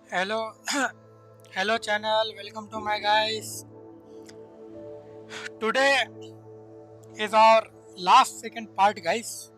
Hello, hello channel. Welcome to my guys. Today is our last second part, guys.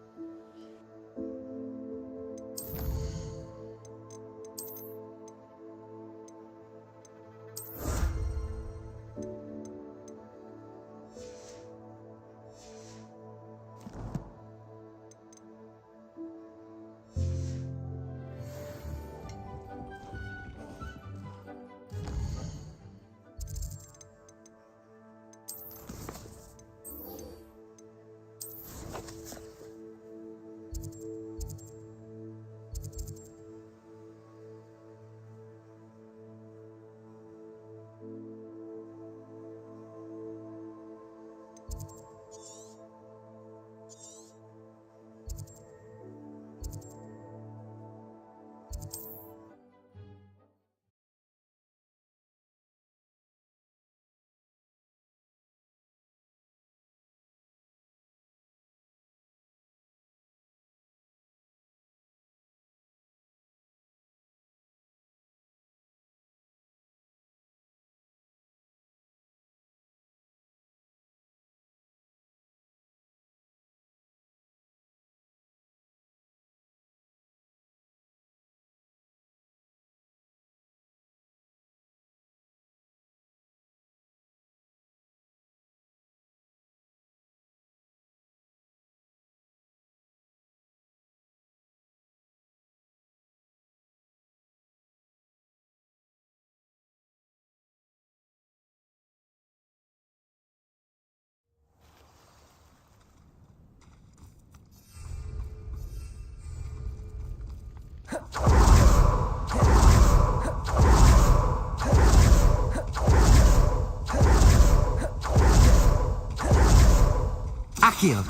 Accio.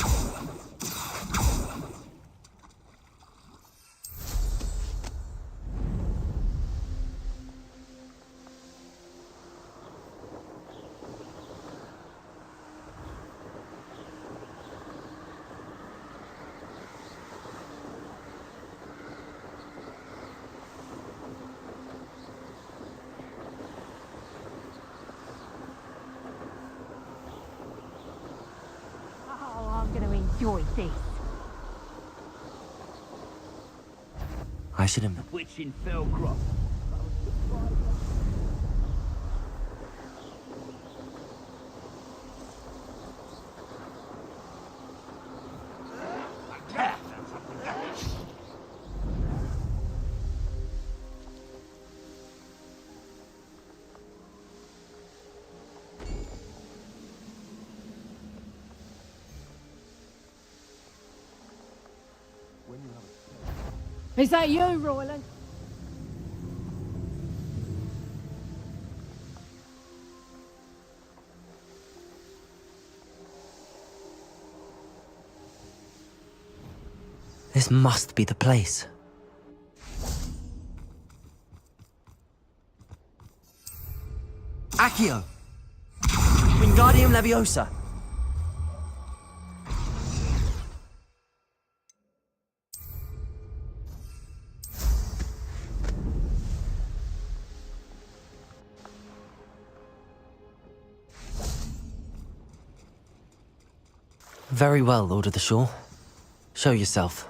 I'm going to enjoy this. I should have. Witch in Fellcroft. Is that you, Royland? This must be the place. Accio. Wingardium Leviosa. Very well, Lord of the Shore. Show yourself.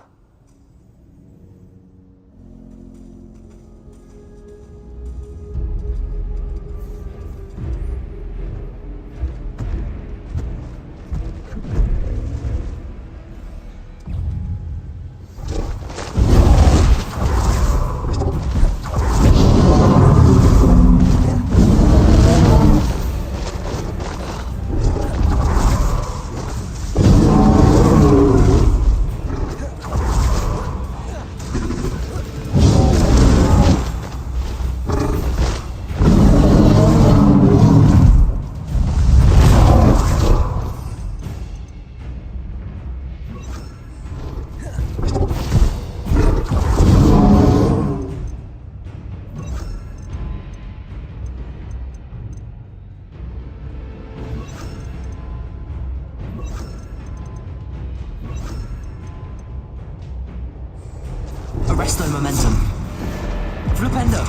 Flipendo.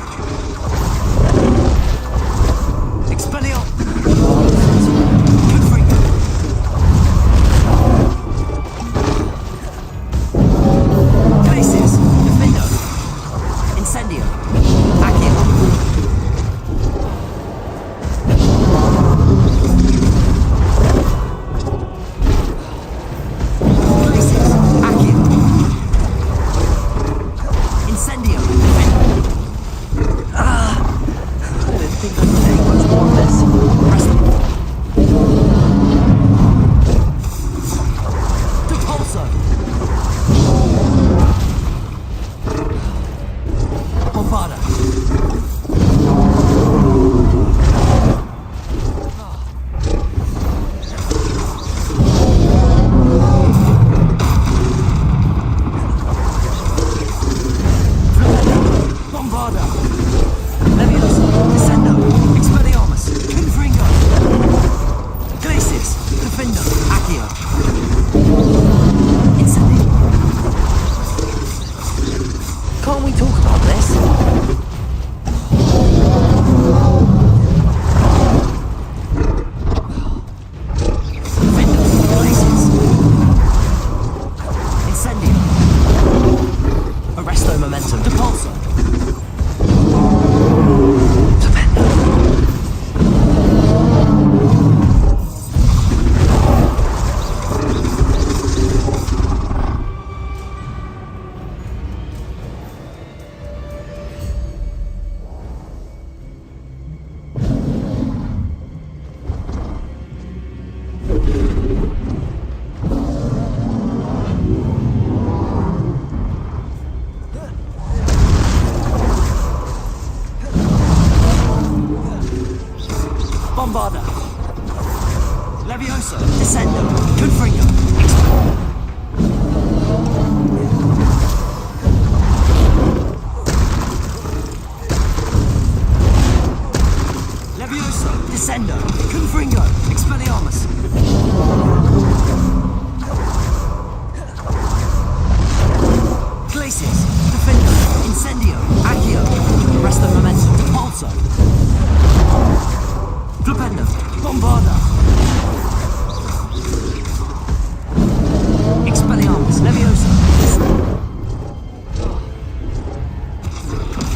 Expelliarmus. Confringo. Glacius. Defendo. Incendio. Accio. Glacius. Accio. Incendio. Ah! I didn't think I'd be doing much more of this. Rest. Depulso. Bombarda. Bombarda. Leviosa. Descendo. Expelliarmus. Confringo. Glacius. Defendo. Accio. Incendio. Can't we talk about this? Defendo. Glacius. Incendio. Arresto momentum. Depulso. Defendo. Bombarda. Leviosa. Descendo. Confringo. Leviosa. Descendo. Confringo. Expelliarmus. Glacius. Defendo. Incendio. Accio. Arresto momentum. Depulso. Flipendo. Bombarda. Expelliarmus. Leviosa.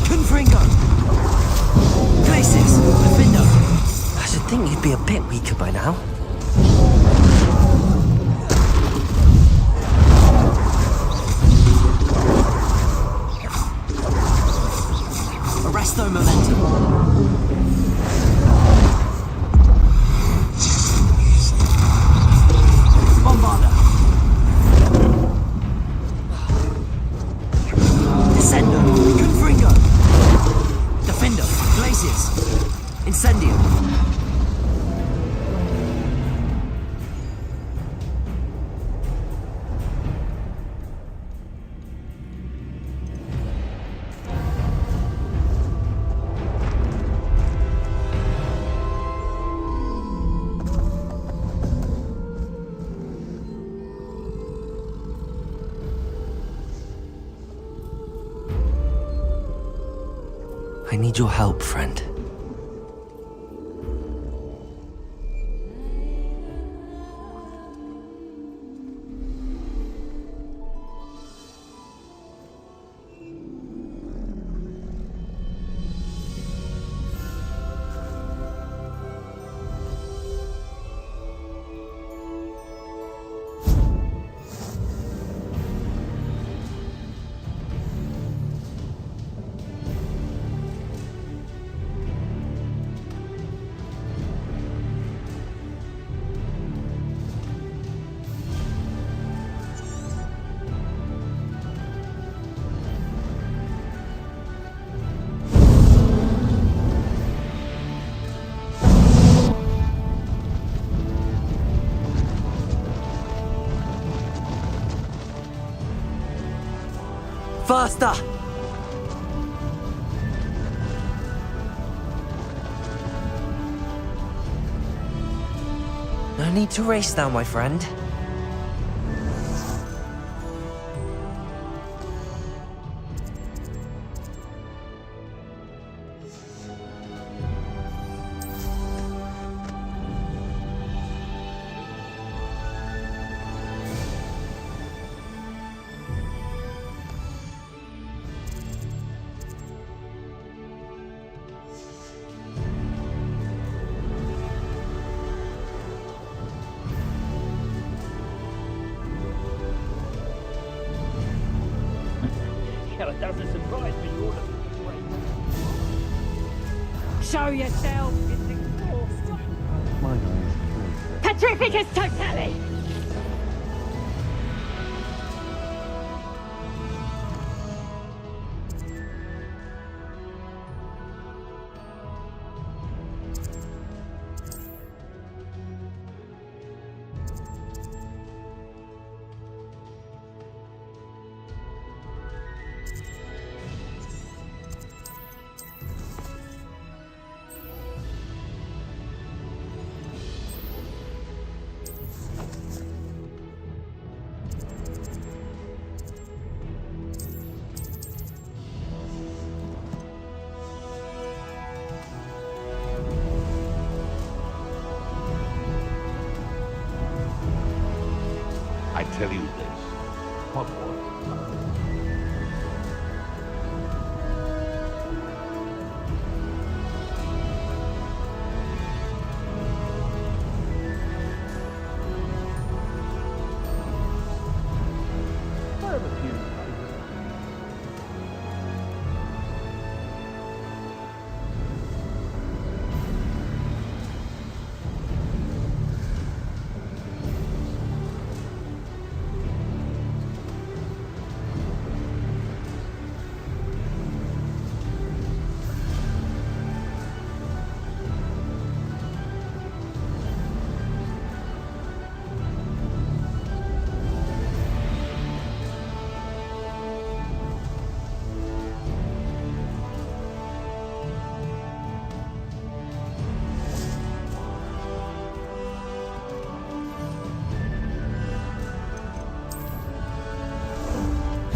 Confringo. Glacius. Defendo. I should think you'd be a bit weaker by now. Arresto momentum. Bombarda. Descendo. Confringo. Defendo. Glacius. Incendio. I need your help, friend. Faster! No need to race now, my friend. Show yourself, it's exhausting. Petrificus totally! I tell you this, Hogwarts.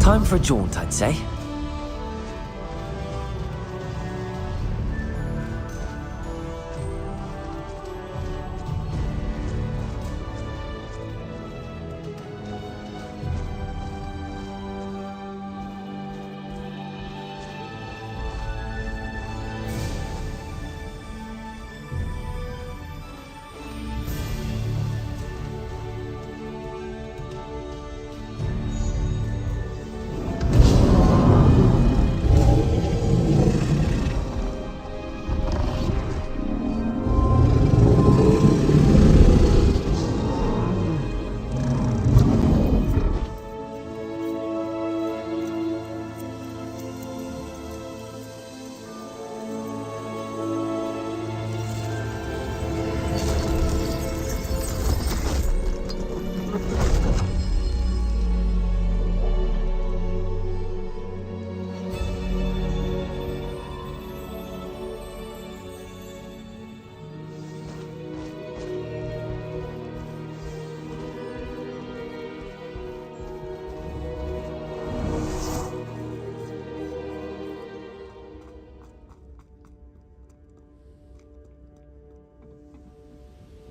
Time for a jaunt, I'd say.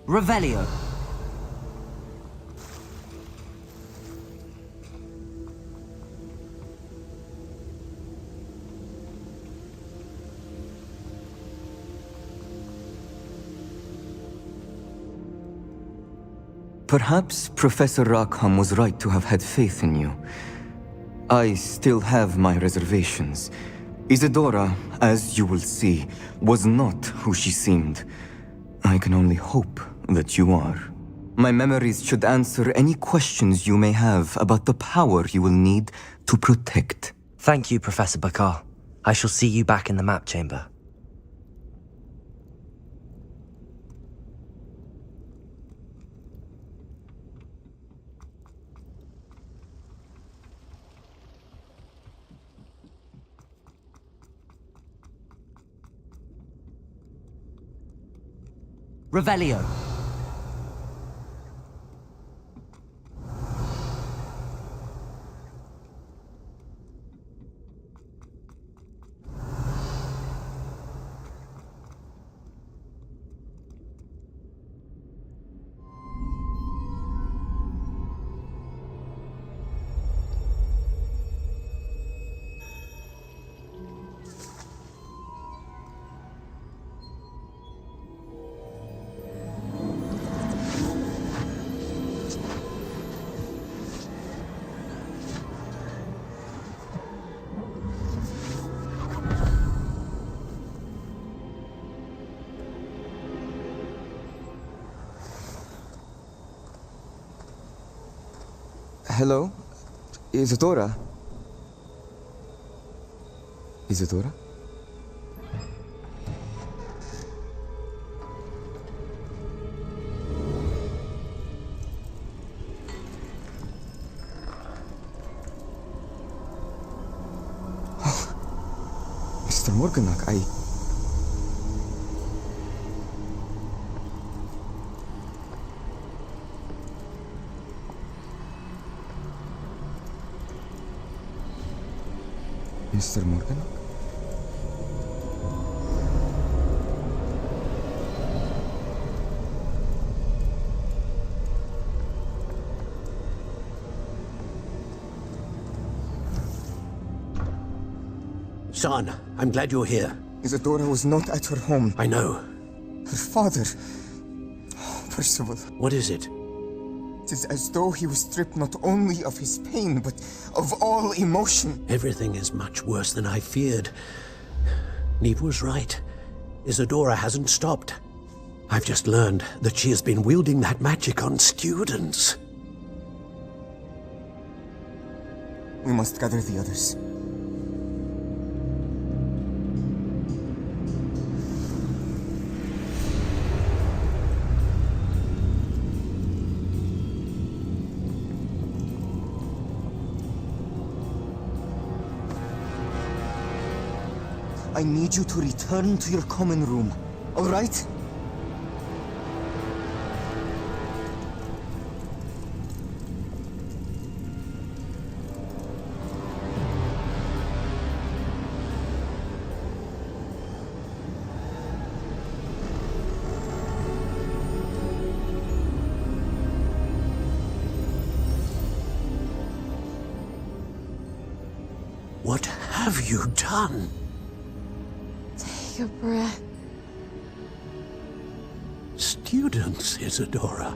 Revelio. Perhaps Professor Rackham was right to have had faith in you. I still have my reservations. Isadora, as you will see, was not who she seemed. I can only hope that you are. My memories should answer any questions you may have about the power you will need to protect. Thank you, Professor Bakar. I shall see you back in the map chamber. Revelio. Hello? Isadora? Isadora? Mr. Morganach, Mr. Morganach? Son, I'm glad you're here. Isadora was not at her home. I know. Her father... Percival. What is it? It is as though he was stripped not only of his pain, but of all emotion. Everything is much worse than I feared. Neve was right. Isadora hasn't stopped. I've just learned that she has been wielding that magic on students. We must gather the others. I need you to return to your common room, all right? What have you done? Take a breath. Students, Isadora.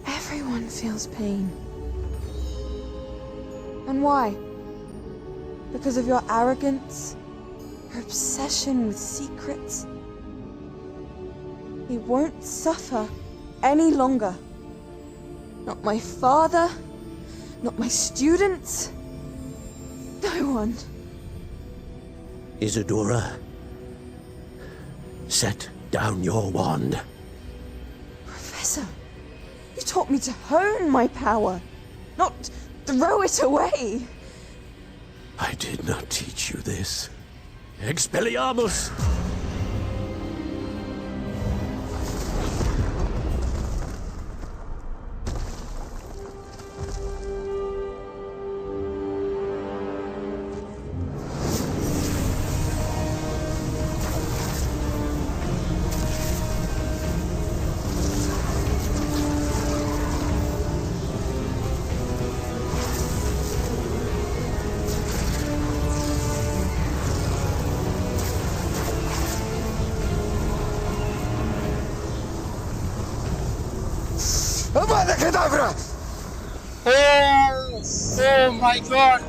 Everyone feels pain. And why? Because of your arrogance? Your obsession with secrets? He won't suffer any longer. Not my father, not my students, no one. Isadora, set down your wand. Professor, you taught me to hone my power, not throw it away. I did not teach you this. Expelliarmus! Avada Kedavra! Oh my god!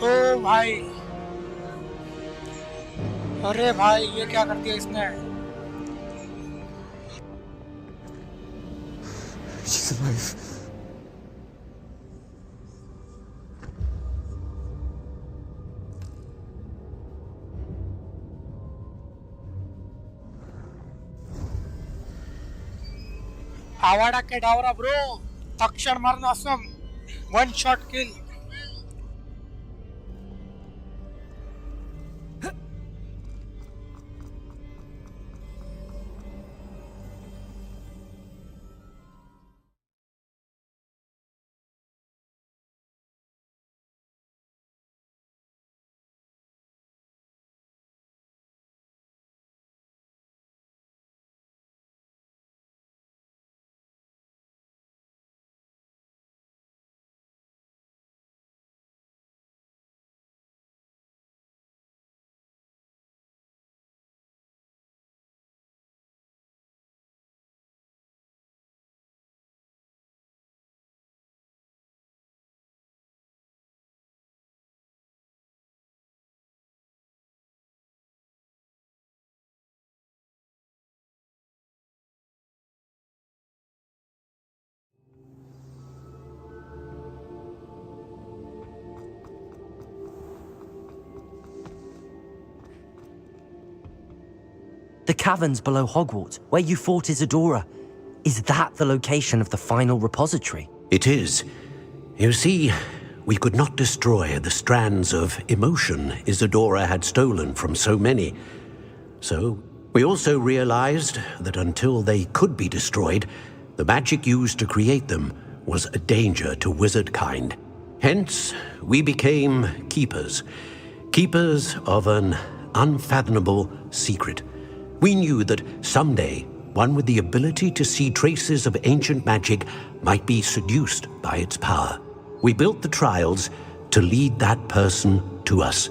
ओ भाई, अरे भाई ये क्या कर दिया इसने? She's alive. आवाडा केडावरा bro, तक्षण मारना Assam, one shot kill. The caverns below Hogwarts, where you fought 𝙬𝙤𝙤𝙬. Is that the location of the final repository? It is. You see, we could not destroy the strands of emotion 𝙬𝙤𝙤 had stolen from so many. So, we also realized that until they could be destroyed, the magic used to create them was a danger to wizard kind. Hence, we became keepers. Keepers of an unfathomable secret. We knew that someday, one with the ability to see traces of ancient magic might be seduced by its power. We built the trials to lead that person to us,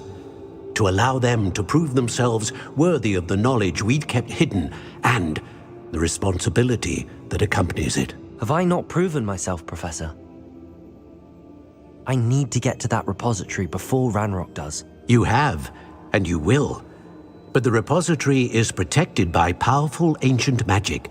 to allow them to prove themselves worthy of the knowledge we'd kept hidden and the responsibility that accompanies it. Have I not proven myself, Professor? I need to get to that repository before Ranrock does. You have, and you will. But the repository is protected by powerful ancient magic.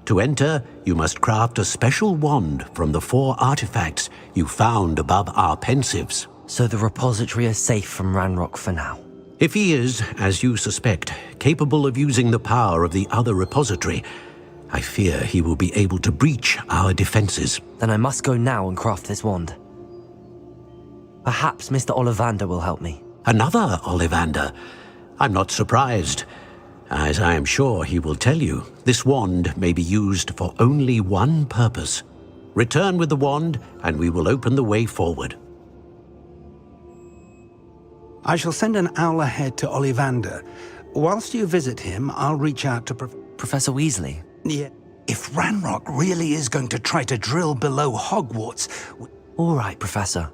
To enter, you must craft a special wand from the 4 artifacts you found above our pensives. So the repository is safe from Ranrock for now. If he is, as you suspect, capable of using the power of the other repository, I fear he will be able to breach our defenses. Then I must go now and craft this wand. Perhaps Mr. Ollivander will help me. Another Ollivander? I'm not surprised. As I am sure he will tell you, this wand may be used for only one purpose. Return with the wand, and we will open the way forward. I shall send an owl ahead to Ollivander. Whilst you visit him, I'll reach out to Professor Weasley? Yeah. If Ranrock really is going to try to drill below Hogwarts... All right, Professor.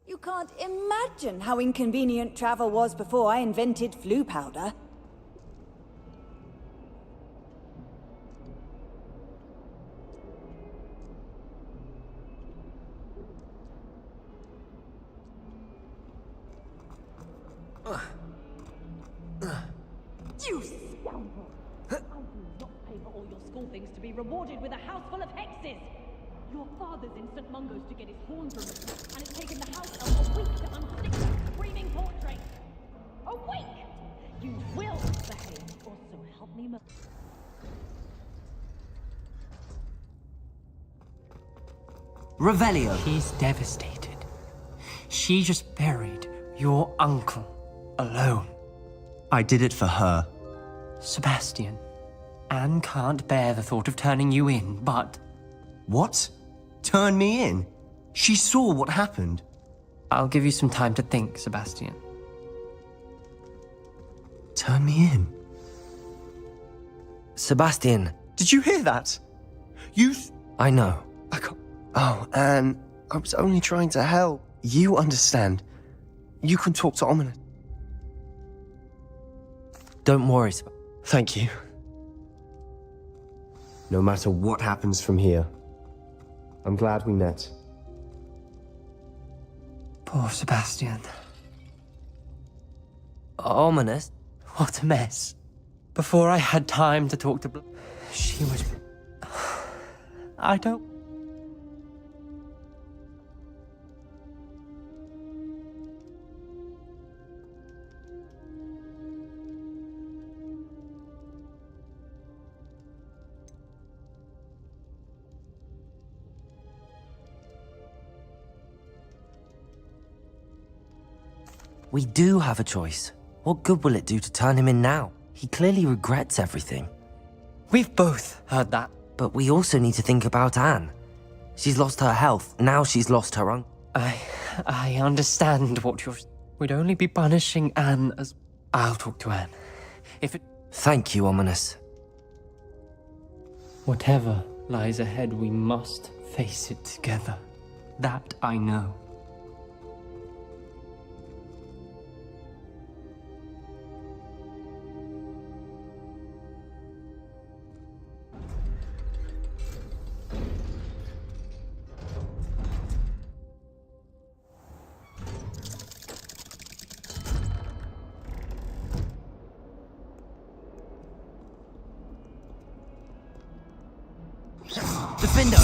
You can't imagine how inconvenient travel was before I invented flu powder. You scoundrel! I do not pay for all your school things to be rewarded with a house full of hexes! Your father's in St. Mungo's to get his horns removed, and it's taken the house elf a week to unstick that screaming portrait! A week! You will behave, or so help me Revelio. He's devastated. She just buried your uncle alone. I did it for her. Sebastian, Anne can't bear the thought of turning you in, but... What? Turn me in? She saw what happened. I'll give you some time to think, Sebastian. Turn me in? Sebastian. Did you hear that? You... I know. I can't... Oh, Anne, I was only trying to help. You understand. You can talk to Ominous. Don't worry, Thank you. No matter what happens from here, I'm glad we met. Poor Sebastian. Ominous? What a mess. Before I had time to talk to she was... I don't... We do have a choice. What good will it do to turn him in now? He clearly regrets everything. We've both heard that. But we also need to think about Anne. She's lost her health, now she's lost her uncle. I understand what you're... We'd only be punishing Anne as... I'll talk to Anne. If it... Thank you, Ominous. Whatever lies ahead, we must face it together. That I know. Defender!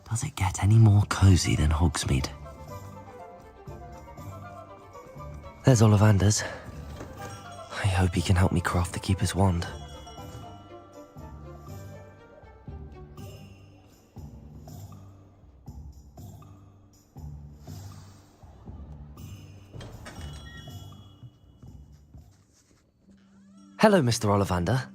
Does it get any more cozy than Hogsmeade? There's Ollivander's. I hope he can help me craft the Keeper's Wand. Hello, Mr. Ollivander.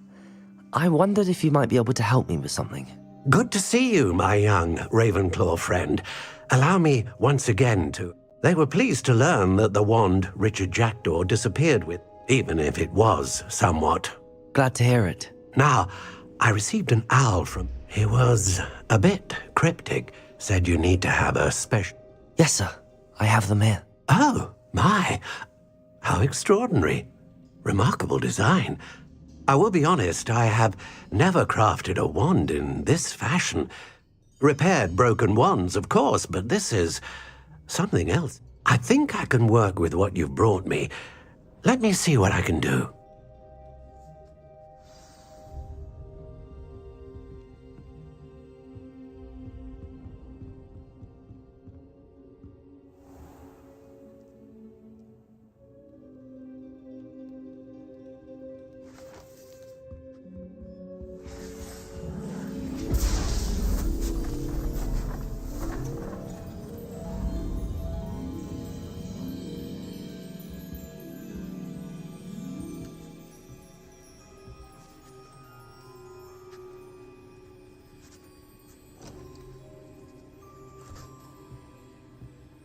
I wondered if you might be able to help me with something. Good to see you, my young Ravenclaw friend. Allow me once again to... They were pleased to learn that the wand Richard Jackdaw disappeared with, even if it was somewhat. Glad to hear it. Now, I received an owl from... He was a bit cryptic. Said you need to have a special... Yes, sir. I have them here. Oh, my. How extraordinary. Remarkable design. I will be honest, I have never crafted a wand in this fashion. Repaired broken wands, of course, but this is something else. I think I can work with what you've brought me. Let me see what I can do.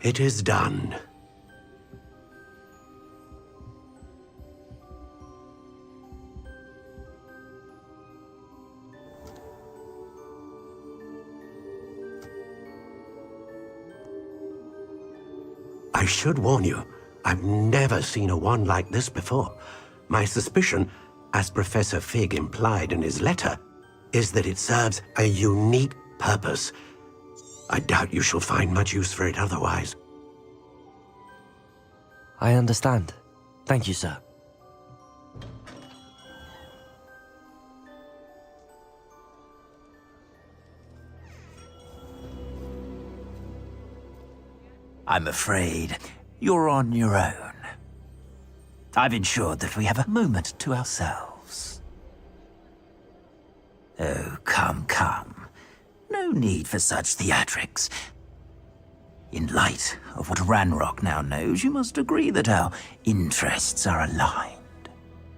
It is done. I should warn you, I've never seen a wand like this before. My suspicion, as Professor Fig implied in his letter, is that it serves a unique purpose. I doubt you shall find much use for it otherwise. I understand. Thank you, sir. I'm afraid you're on your own. I've ensured that we have a moment to ourselves. Oh, come, come. No need for such theatrics. In light of what Ranrock now knows, you must agree that our interests are aligned.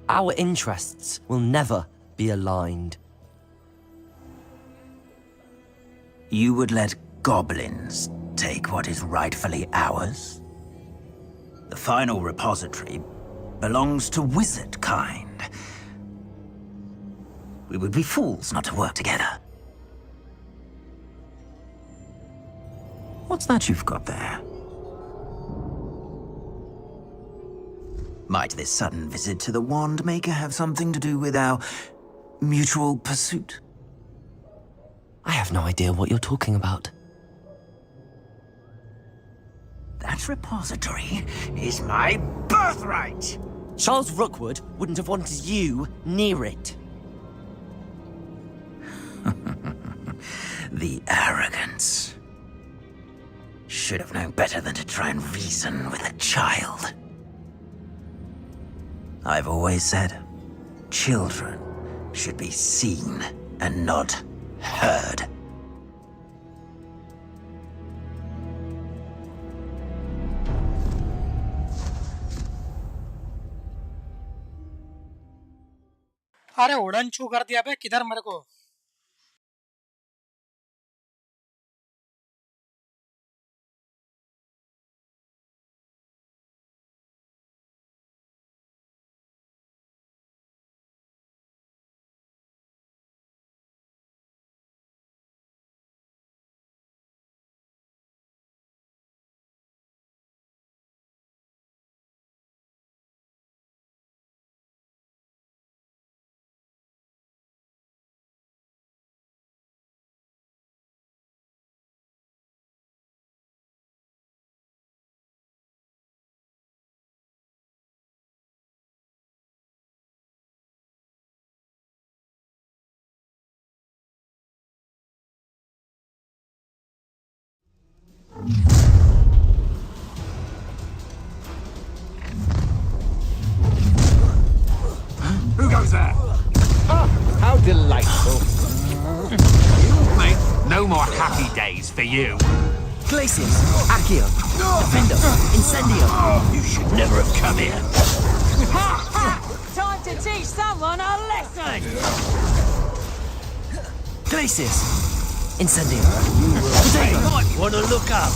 Our interests will never be aligned. You would let goblins take what is rightfully ours? The final repository belongs to wizard kind. We would be fools not to work together. What's that you've got there? Might this sudden visit to the Wand Maker have something to do with our mutual pursuit? I have no idea what you're talking about. That repository is my birthright! Charles Rookwood wouldn't have wanted you near it. The arrogance. Should have known better than to try and reason with a child. I've always said, children should be seen and not heard. अरे उड़न छू कर दिया बे, किधर मेरे को। Who goes there? Ah, how delightful. Mate, no more happy days for you. Glacius, Accio, Defender, Incendio. You should never have come here. Time to teach someone a lesson! Glacius, Incendio. Hey, wanna look up?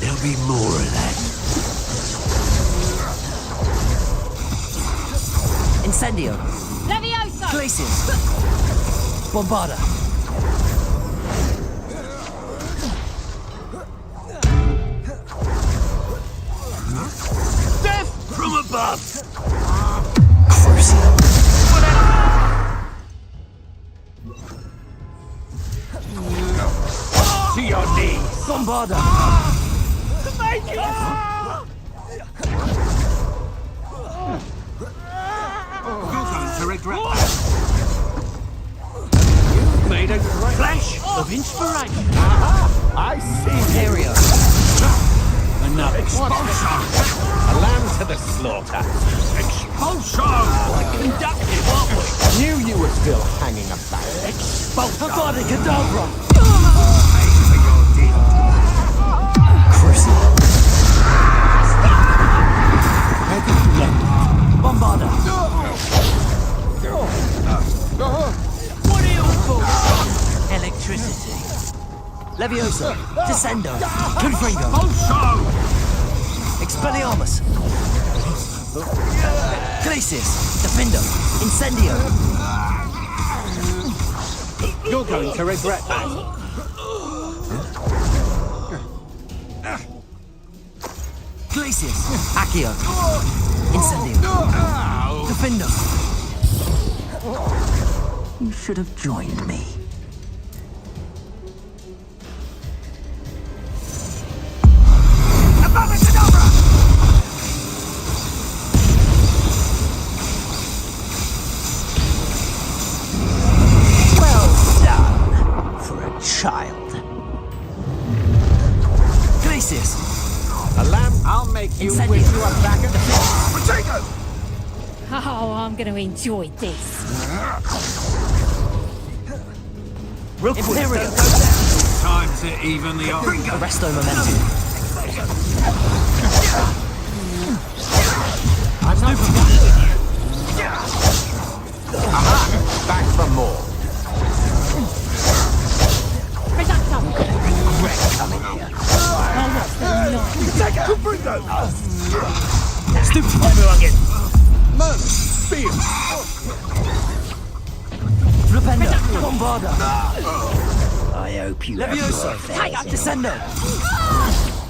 There'll be more of that. Incendio. Levioso! Glacius. Bombarda. Death from above! Crucial. To your knees! Bombarda. Make it! You're going to regret that. You've made a great Flash of inspiration. I see. Area. Another expulsion! A lamb to the slaughter. Expulsion! Like conducted, aren't we? Knew you were still hanging about. Expulsion! Avada Kedavra. Pay for your deed. Crucial. Bombarda. What are you for? Electricity. Levioso. Descendo. Confringo. Expulsion! Expelliarmus. Glacius. Defender. Incendio. You're going to regret that. Glacius. Accio. Incendio. Defender. You should have joined me. Well done for a child. Glacius. A lamb, I'll make you Incendio. wish you were back at the Potato! Oh, I'm going to enjoy this. Imperial. Time to even the odds. Arresto momentum. I'm not Aha! Back for more. Reducto! Regret coming here. Oh, what's the night? Stoop to everyone again. Man, spear. Flipendo. Bombarda. I hope you have Levioso. your affairs in Descendo.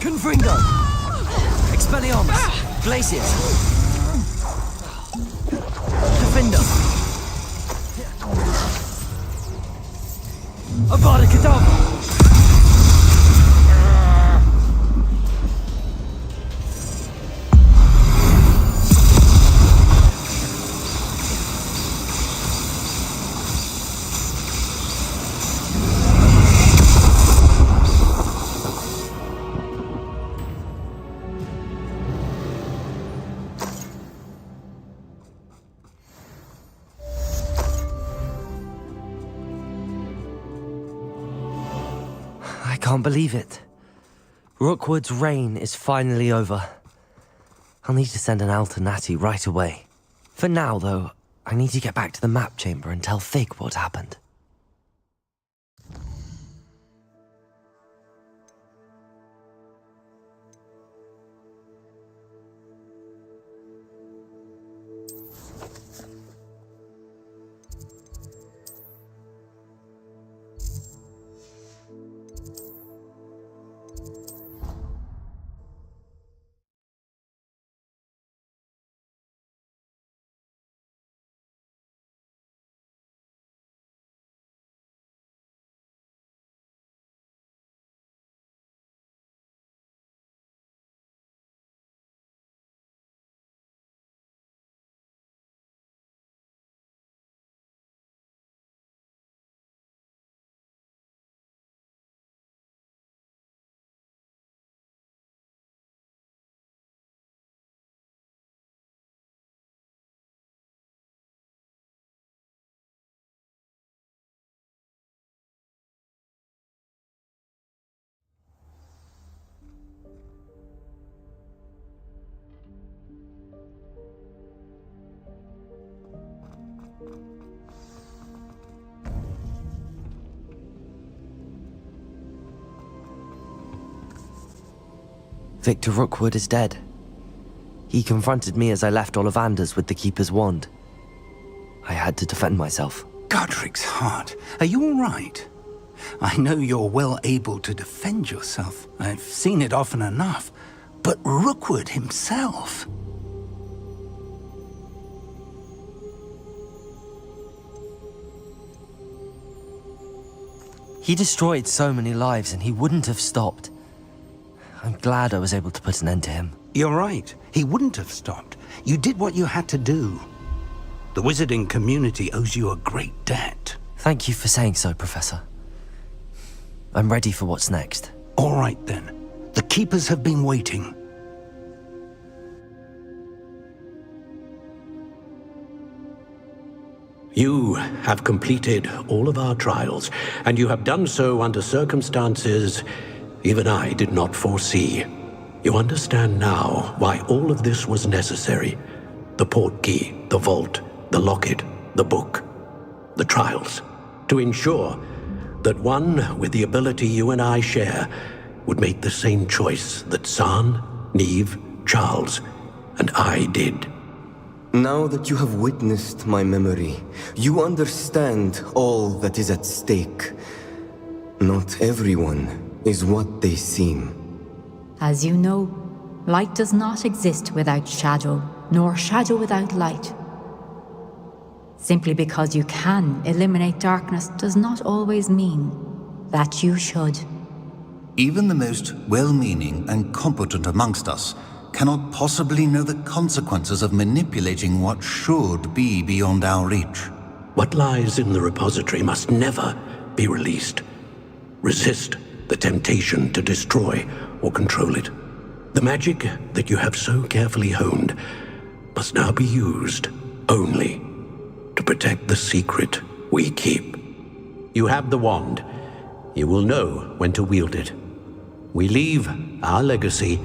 Confringo. Expelliarmus. Glacius. Defender. Avada Kedavra. can't believe it. Rookwood's reign is finally over. I'll need to send an owl to Natty right away. For now, though, I need to get back to the map chamber and tell Fig what happened. Victor Rookwood is dead. He confronted me as I left Ollivander's with the Keeper's wand. I had to defend myself. Godric's heart, are you all right? I know you're well able to defend yourself. I've seen it often enough. But Rookwood himself... He destroyed so many lives and he wouldn't have stopped. I'm glad I was able to put an end to him. You're right. He wouldn't have stopped. You did what you had to do. The wizarding community owes you a great debt. Thank you for saying so, Professor. I'm ready for what's next. All right, then. The Keepers have been waiting. You have completed all of our trials, and you have done so under circumstances even I did not foresee. You understand now why all of this was necessary. The portkey, the vault, the locket, the book, the trials. To ensure that one with the ability you and I share would make the same choice that San, Neve, Charles, and I did. Now that you have witnessed my memory, you understand all that is at stake. Not everyone is what they seem. As you know, light does not exist without shadow, nor shadow without light. Simply because you can eliminate darkness does not always mean that you should. Even the most well-meaning and competent amongst us cannot possibly know the consequences of manipulating what should be beyond our reach. What lies in the repository must never be released. Resist the temptation to destroy or control it. The magic that you have so carefully honed must now be used only to protect the secret we keep. You have the wand. You will know when to wield it. We leave our legacy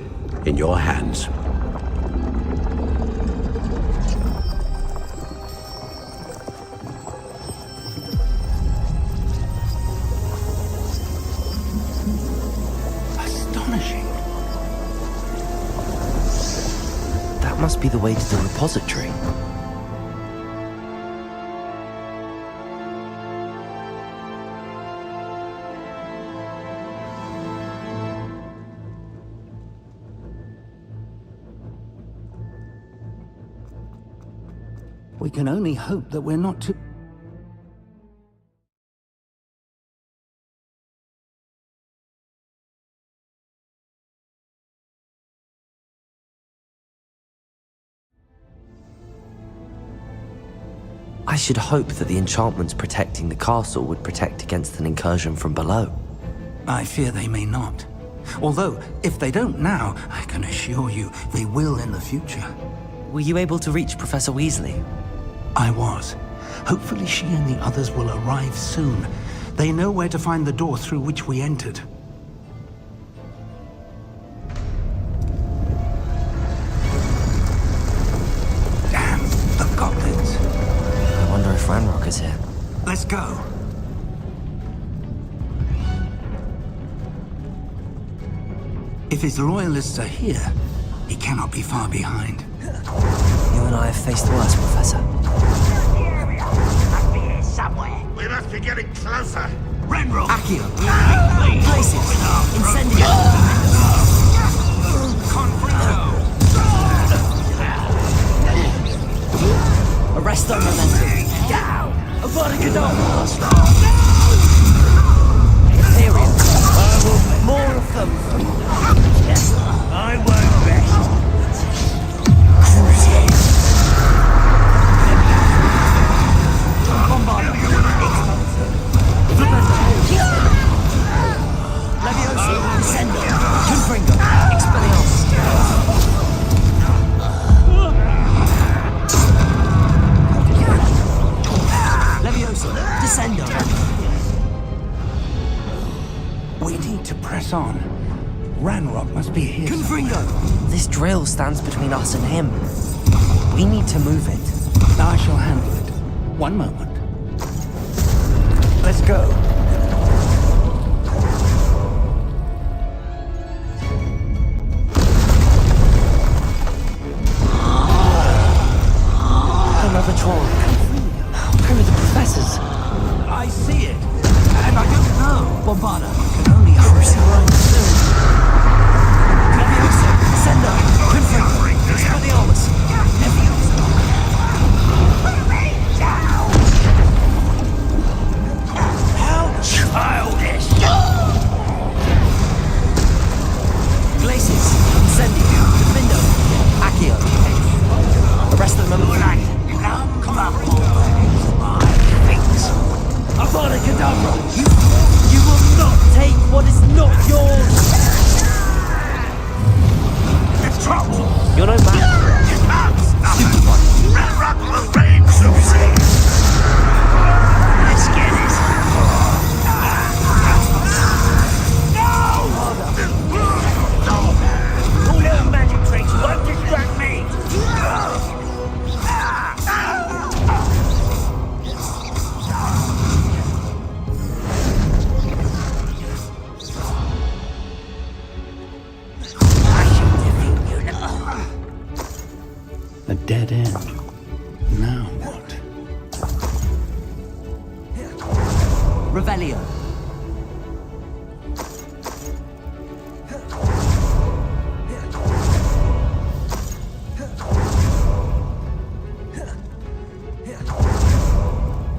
in your hands. Astonishing. That must be the way to the repository. We can only hope that we're not too... I should hope that the enchantments protecting the castle would protect against an incursion from below. I fear they may not. Although, if they don't now, I can assure you they will in the future. Were you able to reach Professor Weasley? I was. Hopefully she and the others will arrive soon. They know where to find the door through which we entered. If his loyalists are here, he cannot be far behind. You and I have faced worse, Professor. Must be here somewhere. We must be getting closer. Renrock! Accio! Places! Incendio! Arresto momentum! Abracadabra! Imperium! More of them! I won't rest. Bombardo! Levioso! Descendo! Confringo! Expelliarmus! Levioso! Descendo! We need to press on. Ranrock must be here. Confringo! This drill stands between us and him. We need to move it. I shall handle it. One moment. Let's go. Another troll. Who are the professors? I see it. And I don't know. Bombarda. Can only Cruci Rome soon. Levioso. Sendo. Confringo. Expelliarmus. Levioso. How childish! Glacius. Incendio. Defendo. Accio. Arresto momentum. Come up, my things. Abracadabra! You will not take what is not yours! It's trapped. You're no man. Stupid one. Ranrock will reign supreme. Let's get it. No! All your magic tricks won't distract me. A dead end. Now what? Revelio.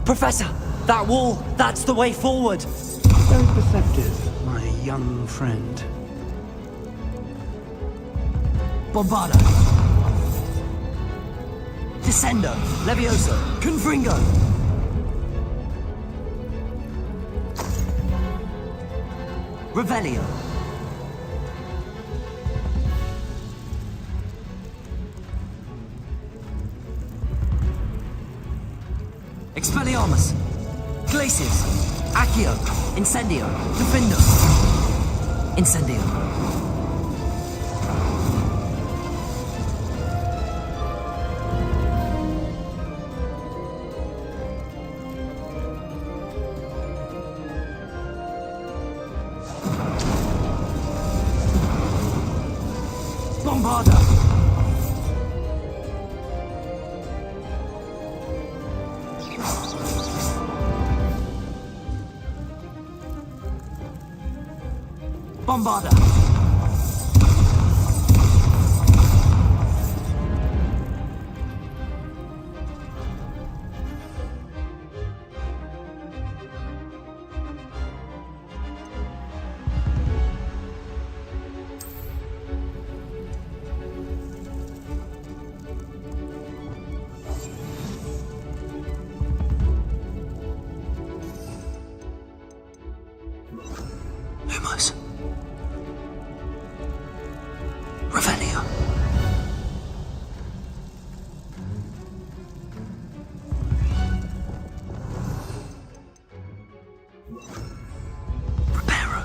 Professor, that wall, that's the way forward. Very perceptive, my young friend. Bombarda. Descendo. Levioso. Confringo. Revelio. Expelliarmus. Glacius. Accio. Incendio. Defendo. Incendio. Bombarda! Bombarda! Lumos. Revelio. Preparo.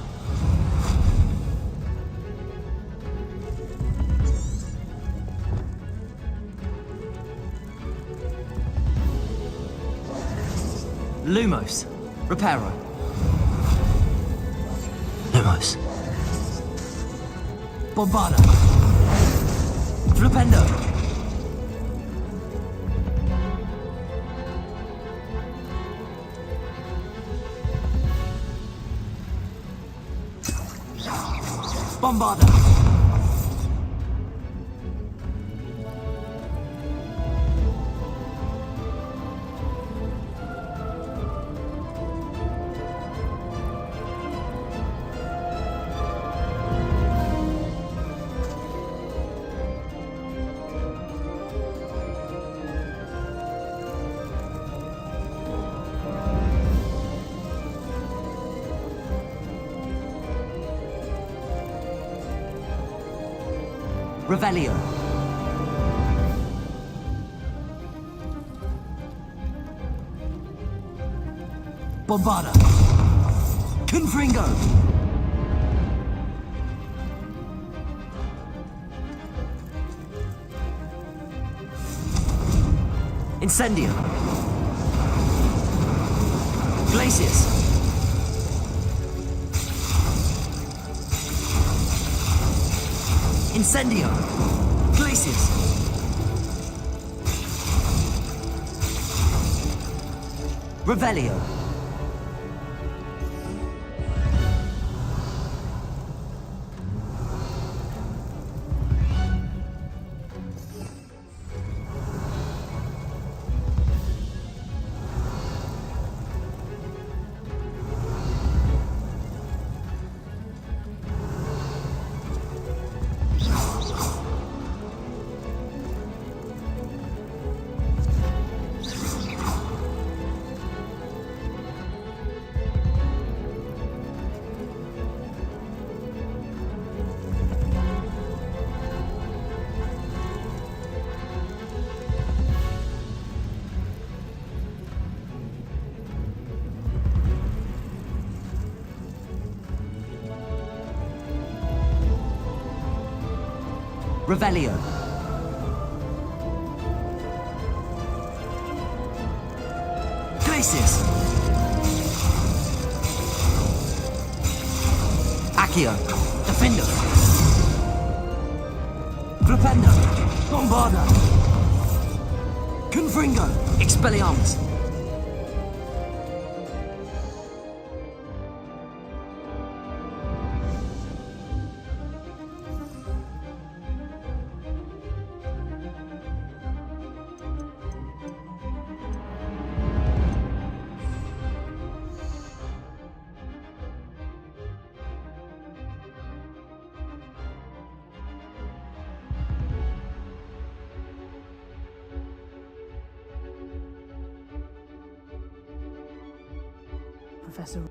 Lumos. Reparo. Lumos. Bombarda. Flipendo. Bombarda. Revelio. Bombarda. Confringo. Incendio. Glacius. Incendio. Glacius. Revelio. Revelio. Glacius. Accio. Defendo. Flipendo. Bombarda. Confringo. Expelliarmus. Professor.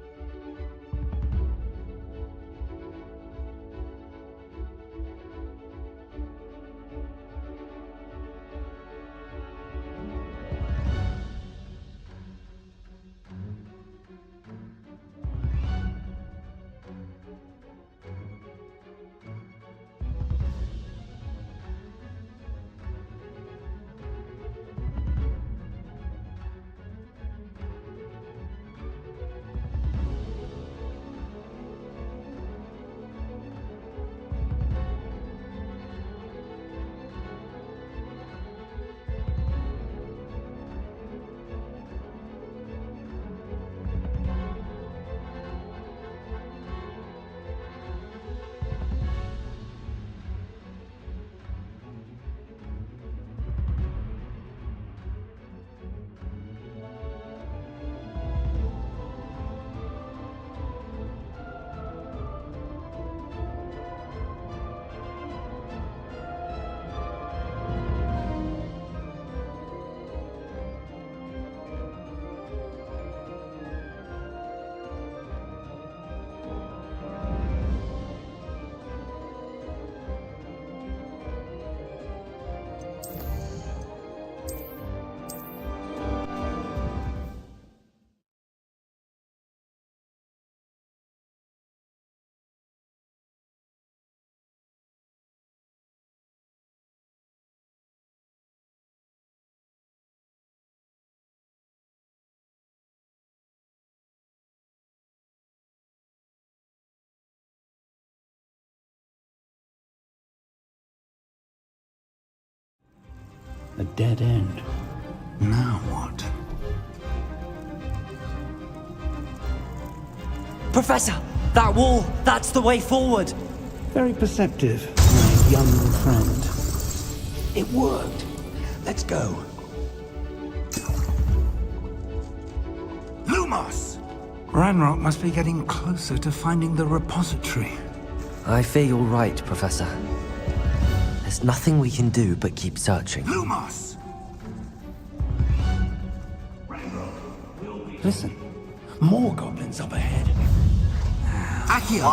A dead end. Now what? Professor! That wall! That's the way forward! Very perceptive, my young friend. It worked. Let's go. Lumos! Ranrock must be getting closer to finding the repository. I fear you're right, Professor. There's nothing we can do but keep searching. Lumos! Listen, more goblins up ahead. Accio!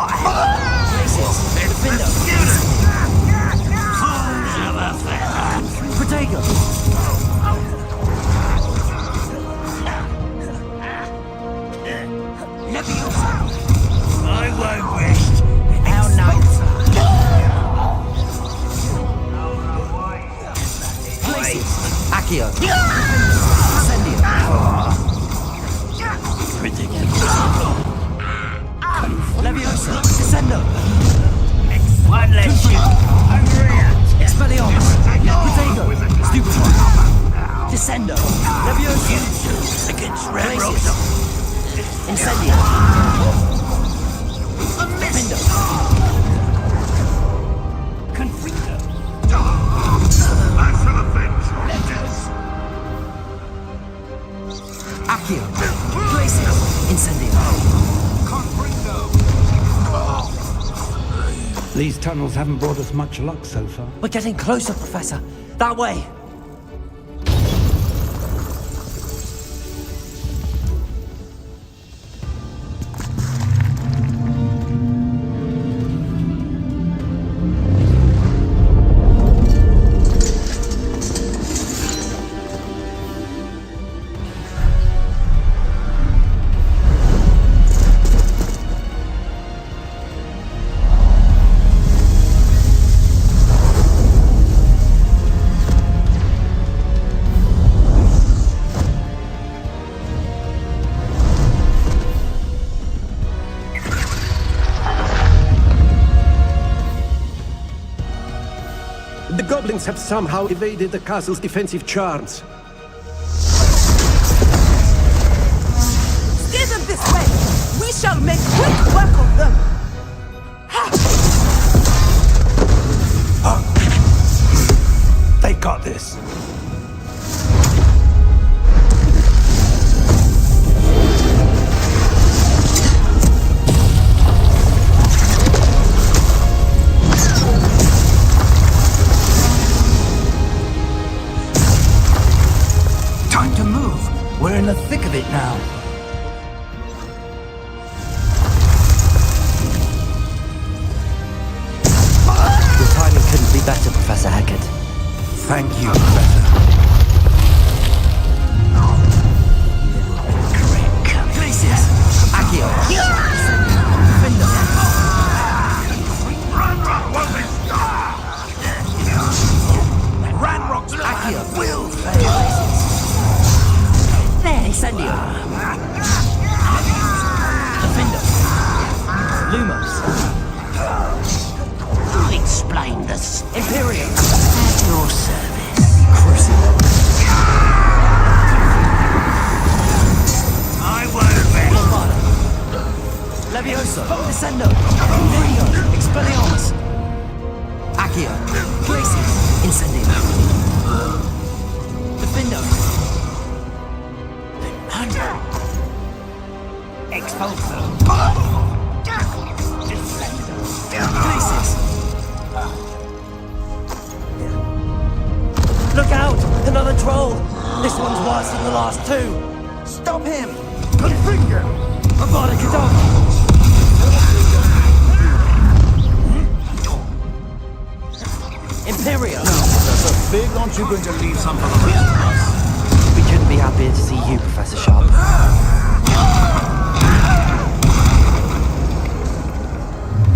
I won't rest. How nice. Accio! Leviosa! Descendo! One less ship. Expelliarmus! Protego! Stupefy! Descendo! Leviosa! Against Ranrock. Incendio! Defendo! Confringo. Accio! Glacius! Incendio! These tunnels haven't brought us much luck so far. We're getting closer, Professor. That way. The goblins have somehow evaded the castle's defensive charms. Steer them this way! We shall make quick work of them! They got this. Time to move. We're in the thick of it now. Your timing couldn't be better, Professor Hecat. Thank you, Professor. Glacius! Accio! Defendo! Ranrock's Accio! will fail. There! Incendio! Defendo! Lumos! I'll explain this. Imperium! At your service. Crucible! I won't rest. Lombardo! Levioso! Descendo! Confringo! Expelliarmus! Accio! Glacius! Incendio! Defendo! Expulso. Glacius! Look out! Another troll! This one's worse than the last two! Stop him! Avada Kedavra! Imperium! Professor Fig, aren't you going to leave some for the rest of us? We couldn't be happier to see you, Professor Sharp.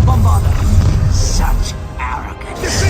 Bombarda! Such arrogance.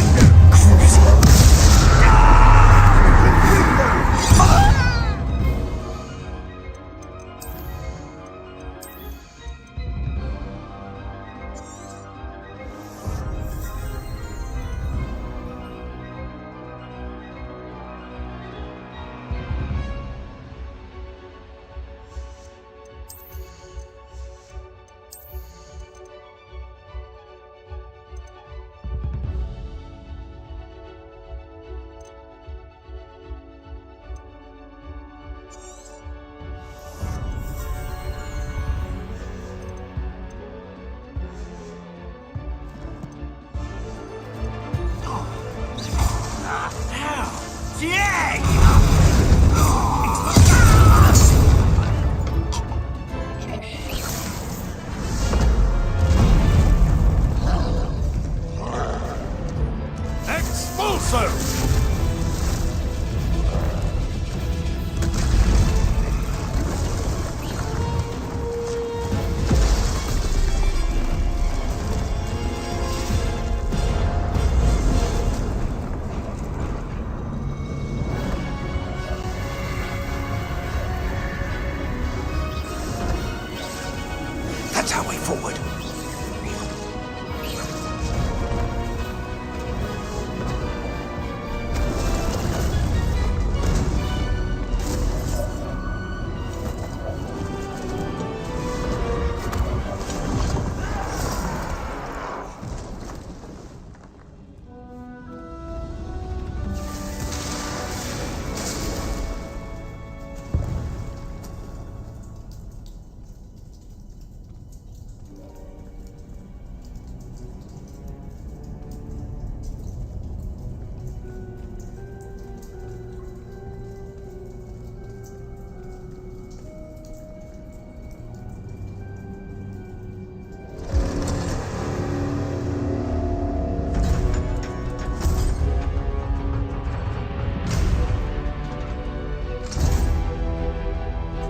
way forward.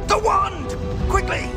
The wand! Quickly!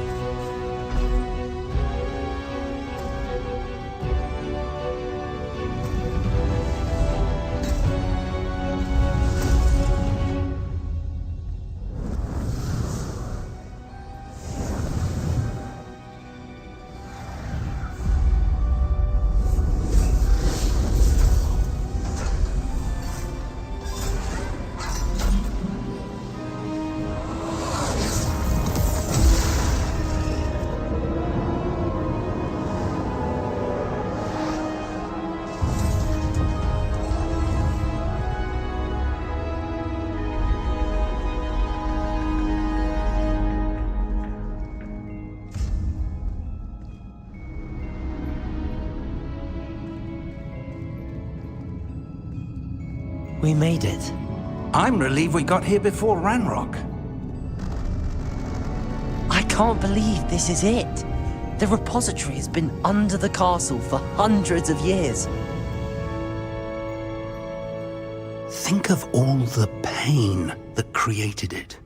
We made it. I'm relieved we got here before Ranrock. I can't believe this is it. The repository has been under the castle for hundreds of years. Think of all the pain that created it.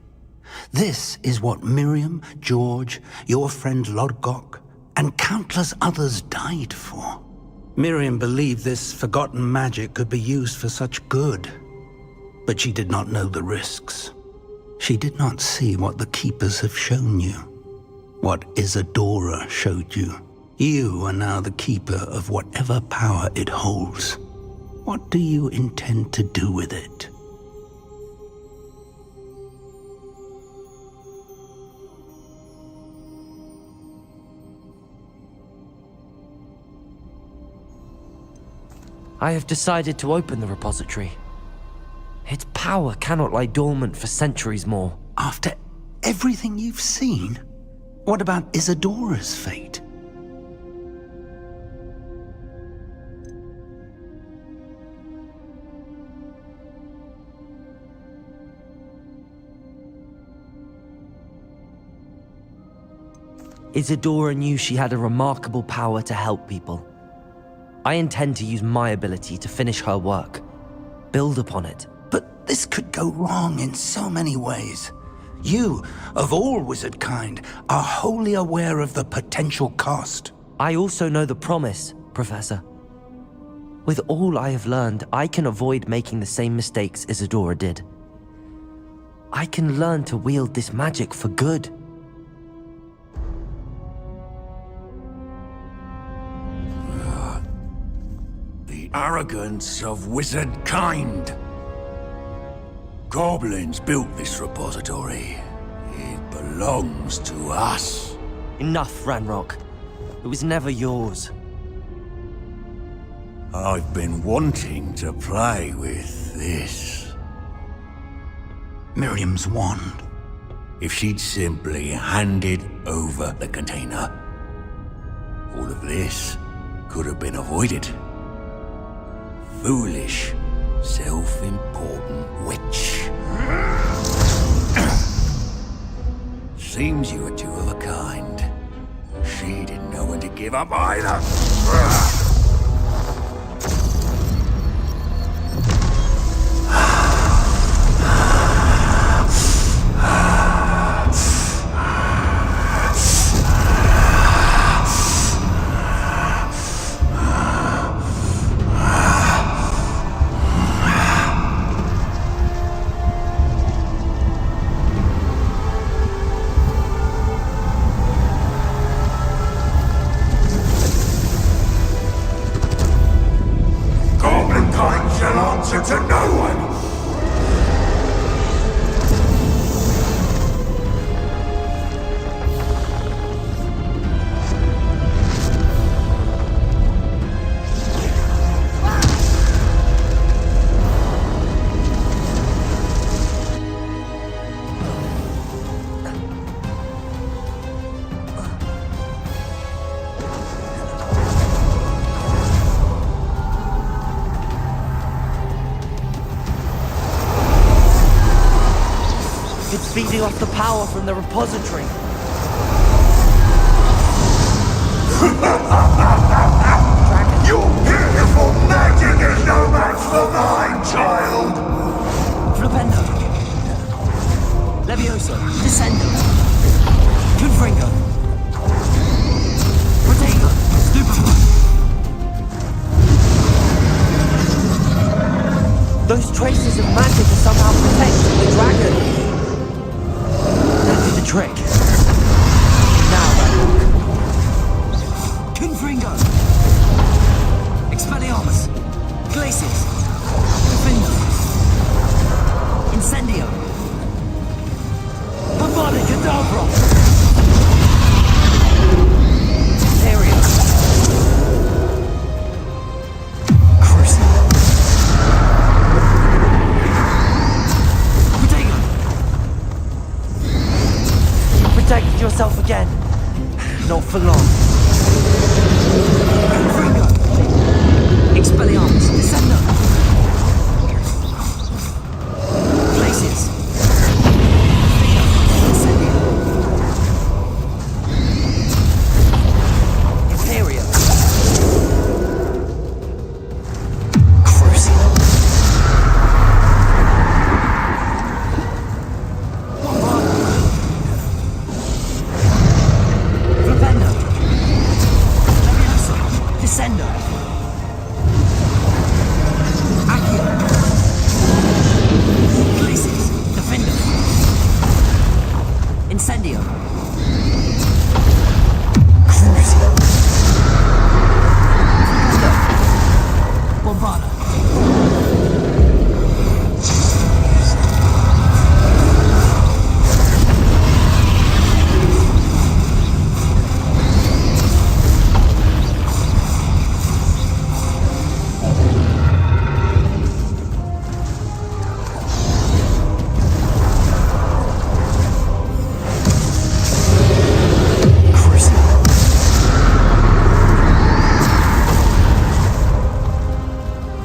This is what Miriam, George, your friend Lodgok, and countless others died for. Miriam believed this forgotten magic could be used for such good, but she did not know the risks. She did not see what the Keepers have shown you, what Isadora showed you. You are now the Keeper of whatever power it holds. What do you intend to do with it? I have decided to open the repository. Its power cannot lie dormant for centuries more. After everything you've seen? What about Isadora's fate? Isadora knew she had a remarkable power to help people. I intend to use my ability to finish her work, build upon it. But this could go wrong in so many ways. You, of all wizard kind, are wholly aware of the potential cost. I also know the promise, Professor. With all I have learned, I can avoid making the same mistakes Isadora did. I can learn to wield this magic for good. The arrogance of wizard kind. Goblins built this repository. It belongs to us. Enough, Ranrock. It was never yours. I've been wanting to play with this. Miriam's wand. If she'd simply handed over the container, all of this could have been avoided. Foolish, self-important witch. Seems you were two of a kind. She didn't know when to give up either. the power from the repository. Your beautiful magic is no match for mine, child! Flipendo. Levioso. Descendo. Confringo. Protego. Stupefy. Those traces of magic are somehow protecting the dragon. That did the trick. Now, Ranrock. Confringo. Expelliarmus. Glacius. Defendo. Incendio. Avada Kedavra. Imperio. Crucible. Protego. You protected yourself again. Not for long. Confringo. Expelliarmus. Descendo. Glacius. Incendio. Imperio. Crucible. Bombardo. Flipendo. Levioso. Descendo. Accio. Glacius. Defendo. Incendio. Crucible. Flipendo. Bombardo.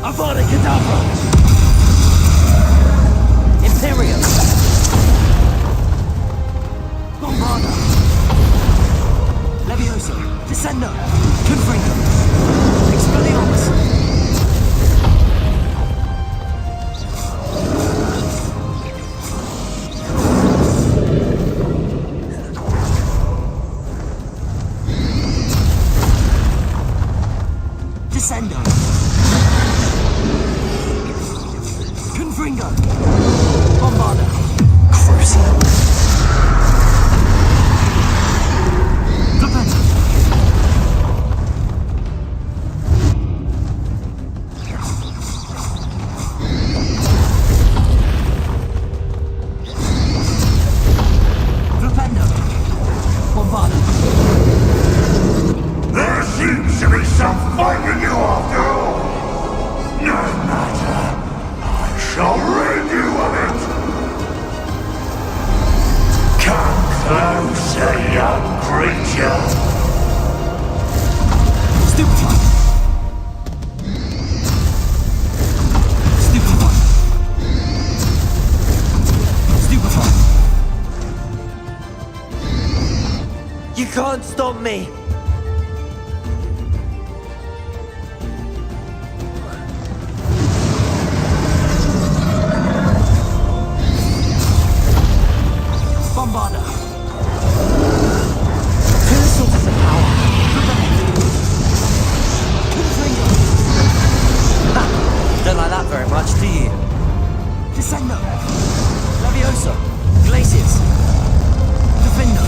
Avada Kedavra. Imperio. Bombardo. Levioso. Descendo. Confringo. Expelliarmus. Descendo. Confringo. Bombardo. Crucible. Flipendo. Flipendo. Bombardo. There seems to be some fight in you after all. No matter. I shall rid you of it. Come closer, young creature. Stupefy. Stupefy. Stupefy. You can't stop me. Bombardo. Two sources of power. Confringo. Ha! Don't like that very much, do you? Descendo. Levioso. Glacius. Defendo.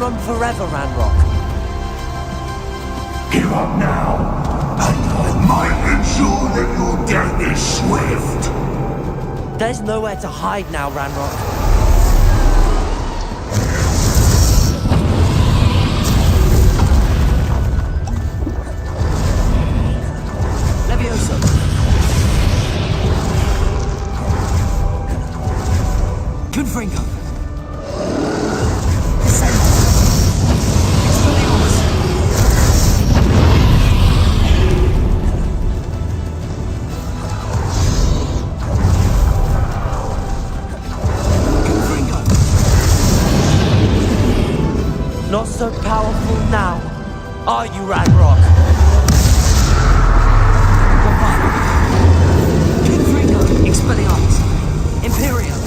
run forever, Ranrock. Give up now, and I might ensure that your death is swift. There's nowhere to hide now, Ranrock. Levioso. Confringo. Descend. Expelliarmus. Confringo. Not so powerful now, are you, Ranrock? Confringo. Expelliarmus. Imperium.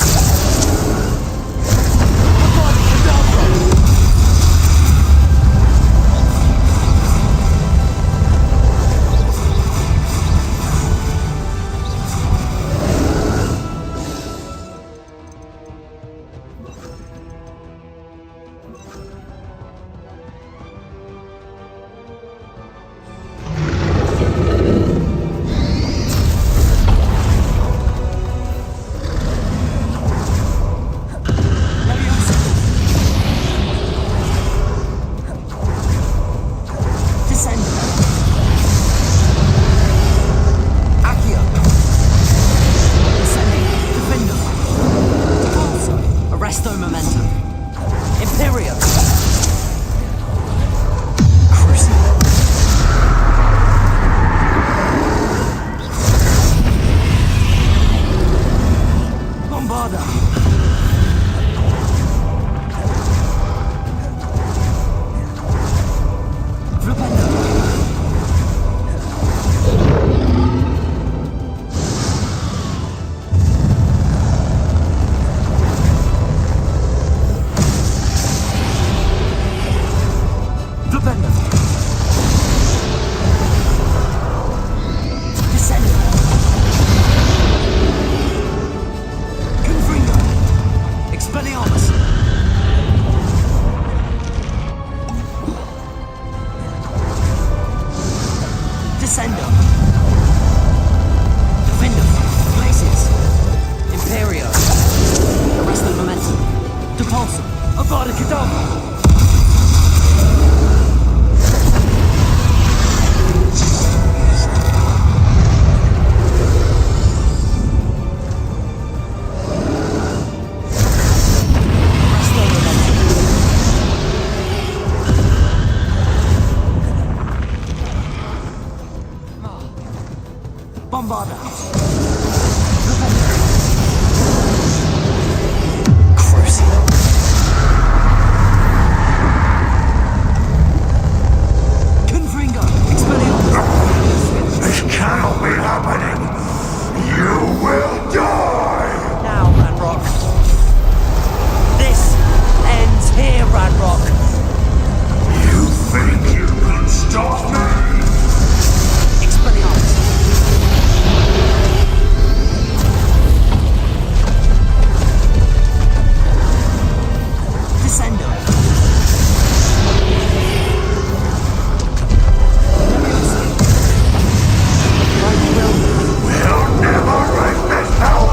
We'll never rest this power!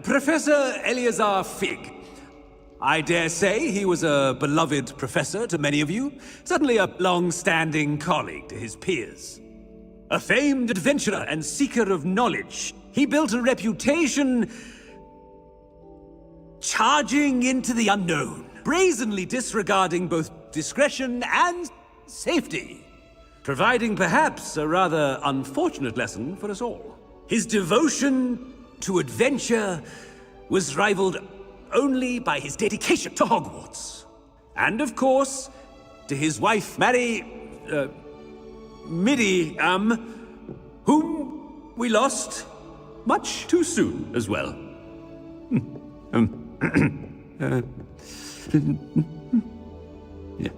Professor Eleazar Fig. I dare say he was a beloved professor to many of you, certainly a long-standing colleague to his peers. A famed adventurer and seeker of knowledge, he built a reputation charging into the unknown, brazenly disregarding both discretion and safety, providing perhaps a rather unfortunate lesson for us all. His devotion to adventure was rivaled only by his dedication to Hogwarts. And of course, to his wife, Midi, whom we lost much too soon as well. Yeah.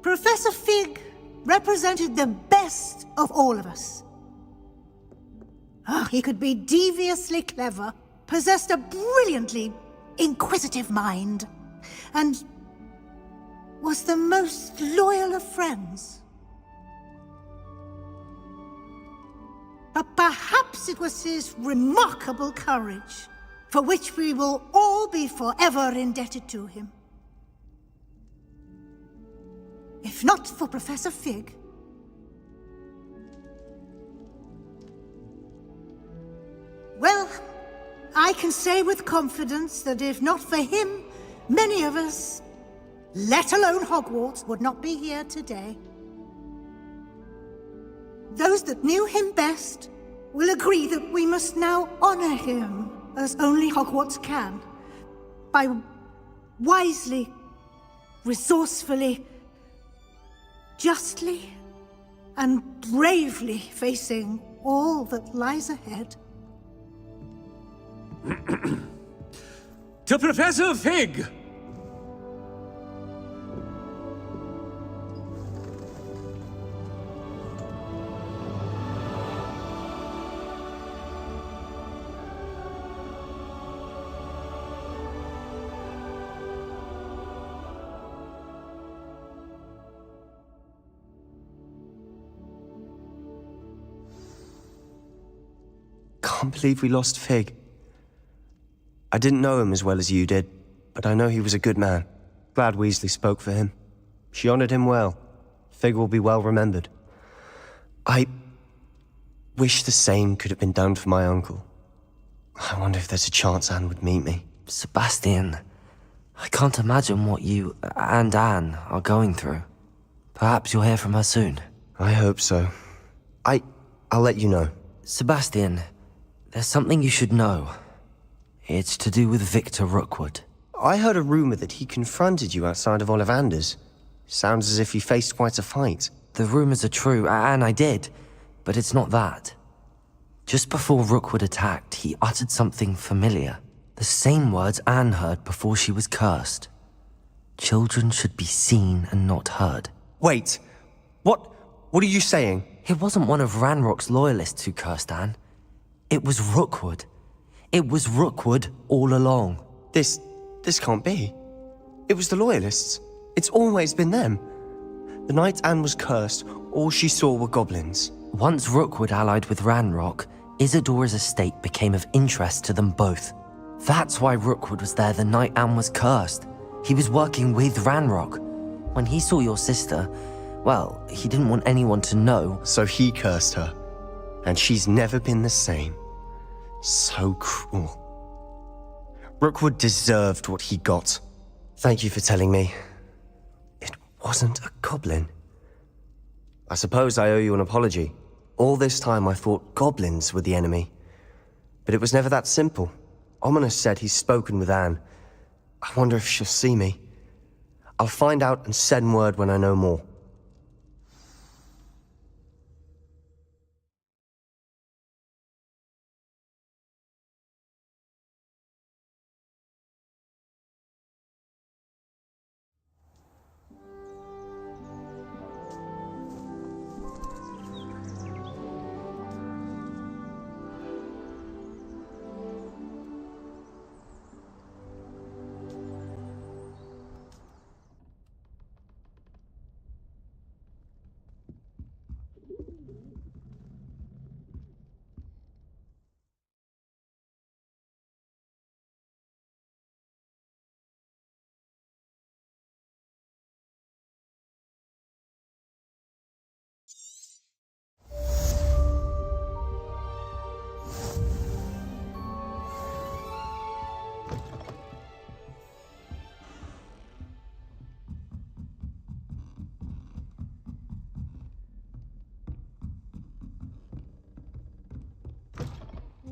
Professor Fig represented the best of all of us. He could be deviously clever, possessed a brilliantly inquisitive mind, and was the most loyal of friends. But perhaps it was his remarkable courage, for which we will all be forever indebted to him. If not for Professor Fig, well, I can say with confidence that if not for him, many of us, let alone Hogwarts, would not be here today. Those that knew him best will agree that we must now honor him as only Hogwarts can, by wisely, resourcefully, justly, and bravely facing all that lies ahead. To Professor Fig! Can't believe we lost Fig. I didn't know him as well as you did, but I know he was a good man. Glad Weasley spoke for him. She honored him well. Fig will be well remembered. I wish the same could have been done for my uncle. I wonder if there's a chance Anne would meet me. Sebastian, I can't imagine what you and Anne are going through. Perhaps you'll hear from her soon. I hope so. I'll let you know. Sebastian, there's something you should know. It's to do with Victor Rookwood. I heard a rumor that he confronted you outside of Ollivander's. Sounds as if he faced quite a fight. The rumors are true, and I did, but it's not that. Just before Rookwood attacked, he uttered something familiar. The same words Anne heard before she was cursed. Children should be seen and not heard. Wait, what are you saying? It wasn't one of Ranrock's loyalists who cursed Anne. It was Rookwood. It was Rookwood all along. This can't be. It was the Loyalists. It's always been them. The night Anne was cursed, all she saw were goblins. Once Rookwood allied with Ranrock, Isadora's estate became of interest to them both. That's why Rookwood was there the night Anne was cursed. He was working with Ranrock. When he saw your sister, well, he didn't want anyone to know. So he cursed her. And she's never been the same. So cruel. Rookwood deserved what he got. Thank you for telling me. It wasn't a goblin. I suppose I owe you an apology. All this time I thought goblins were the enemy. But it was never that simple. Ominous said he's spoken with Anne. I wonder if she'll see me. I'll find out and send word when I know more.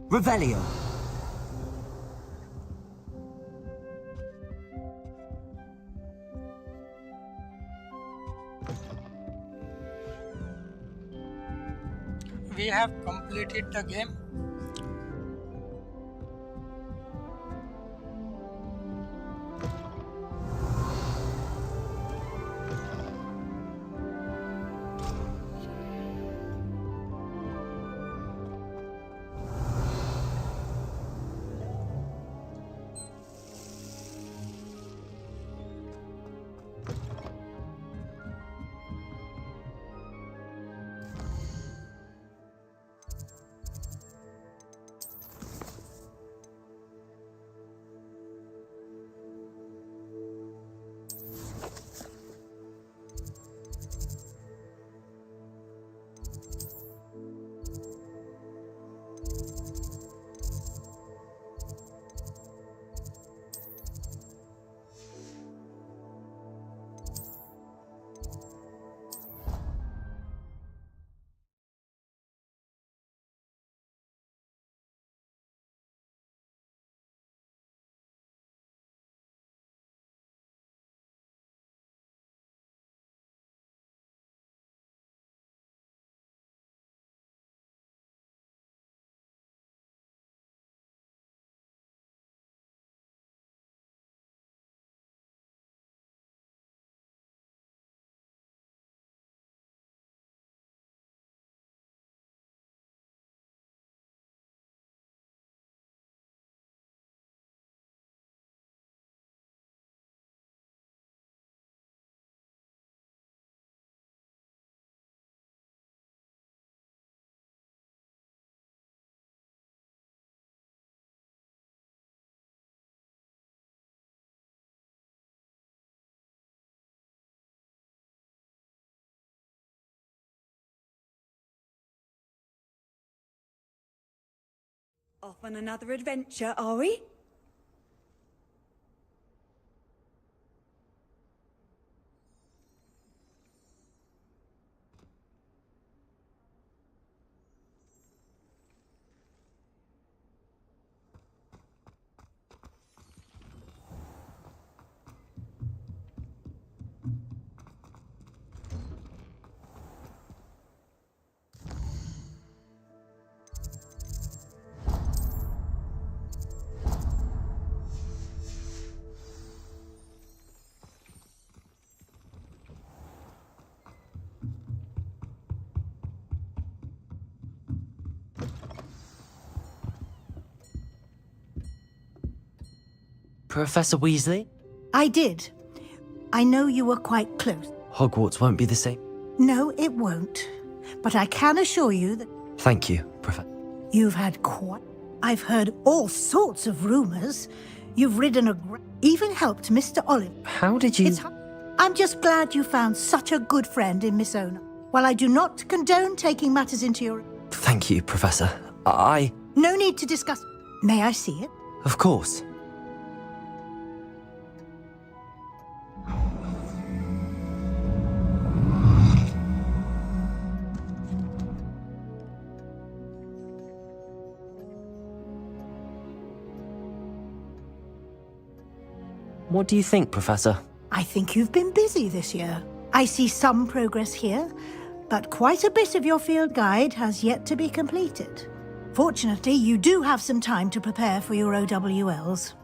Revelio. We have completed the game. Off on another adventure, are we? Professor Weasley? I did. I know you were quite close. Hogwarts won't be the same. No, it won't. But I can assure you that Thank you, Professor. you've had quite... I've heard all sorts of rumors. You've ridden even helped Mr. Olive. How did you... I'm just glad you found such a good friend in Miss Ona. While I do not condone taking matters into your... Thank you, Professor. No need to discuss... May I see it? Of course. What do you think, Professor? I think you've been busy this year. I see some progress here, but quite a bit of your field guide has yet to be completed. Fortunately, you do have some time to prepare for your OWLs.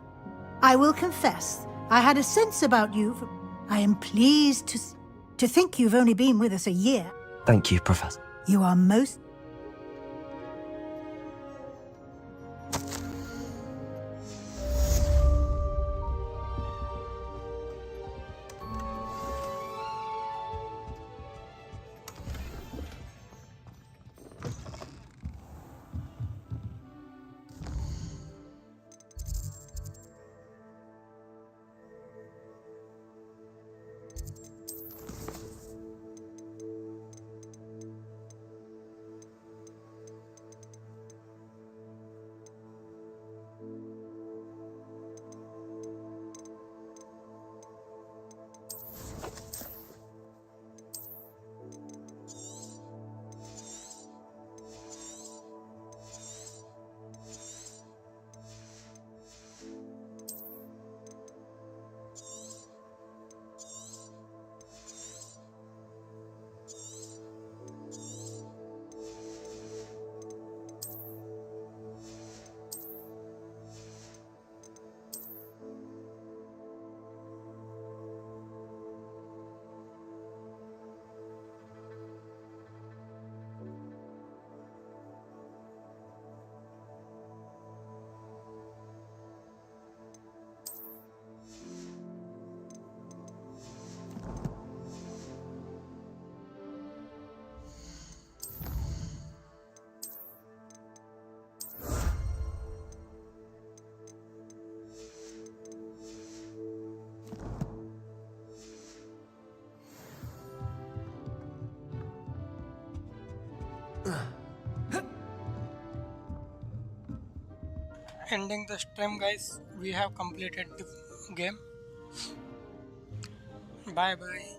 I will confess, I had a sense about you. I am pleased to think you've only been with us a year. Thank you, Professor. You are most... Ending the stream, guys. We have completed the game. Bye bye.